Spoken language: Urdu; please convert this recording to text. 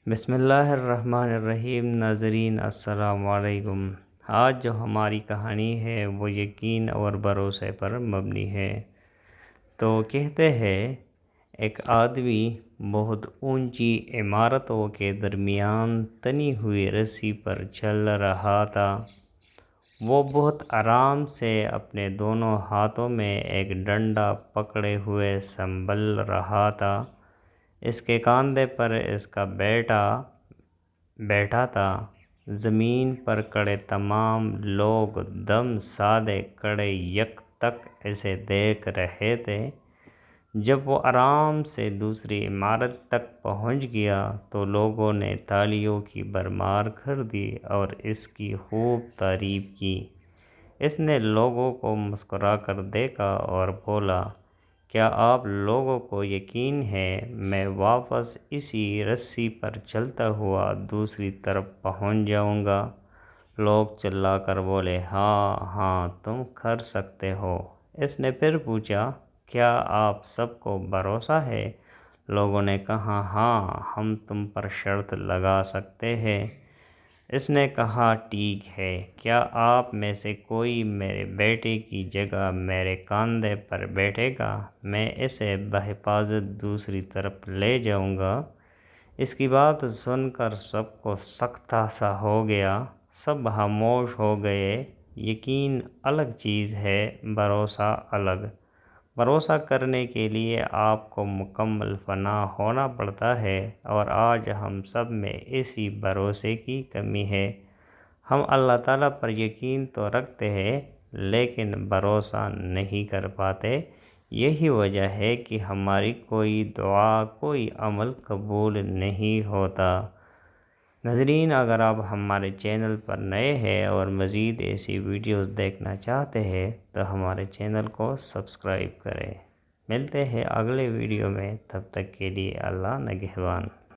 بسم اللہ الرحمن الرحیم۔ ناظرین السلام علیکم۔ آج جو ہماری کہانی ہے وہ یقین اور بھروسے پر مبنی ہے۔ تو کہتے ہیں ایک آدمی بہت اونچی عمارتوں کے درمیان تنی ہوئی رسی پر چل رہا تھا۔ وہ بہت آرام سے اپنے دونوں ہاتھوں میں ایک ڈنڈا پکڑے ہوئے سنبھل رہا تھا۔ اس کے کاندھے پر اس کا بیٹا بیٹھا تھا۔ زمین پر کھڑے تمام لوگ دم سادے کھڑے یک تک اسے دیکھ رہے تھے۔ جب وہ آرام سے دوسری عمارت تک پہنچ گیا تو لوگوں نے تالیوں کی بھرمار کر دی اور اس کی خوب تعریف کی۔ اس نے لوگوں کو مسکرا کر دیکھا اور بولا، کیا آپ لوگوں کو یقین ہے میں واپس اسی رسی پر چلتا ہوا دوسری طرف پہنچ جاؤں گا؟ لوگ چلا کر بولے، ہاں ہاں تم کر سکتے ہو۔ اس نے پھر پوچھا، کیا آپ سب کو بھروسہ ہے؟ لوگوں نے کہا، ہاں ہم تم پر شرط لگا سکتے ہیں۔ اس نے کہا، ٹھیک ہے، کیا آپ میں سے کوئی میرے بیٹے کی جگہ میرے کاندھے پر بیٹھے گا؟ میں اسے بحفاظت دوسری طرف لے جاؤں گا۔ اس کی بات سن کر سب کو سکتہ سا ہو گیا۔ سب خاموش ہو گئے۔ یقین الگ چیز ہے، بھروسہ الگ۔ بھروسہ کرنے کے لیے آپ کو مکمل فنا ہونا پڑتا ہے، اور آج ہم سب میں اسی بھروسے کی کمی ہے۔ ہم اللہ تعالیٰ پر یقین تو رکھتے ہیں لیکن بھروسہ نہیں کر پاتے۔ یہی وجہ ہے کہ ہماری کوئی دعا، کوئی عمل قبول نہیں ہوتا۔ ناظرین، اگر آپ ہمارے چینل پر نئے ہیں اور مزید ایسی ویڈیوز دیکھنا چاہتے ہیں تو ہمارے چینل کو سبسکرائب کریں۔ ملتے ہیں اگلے ویڈیو میں، تب تک کے لیے اللہ نگہبان۔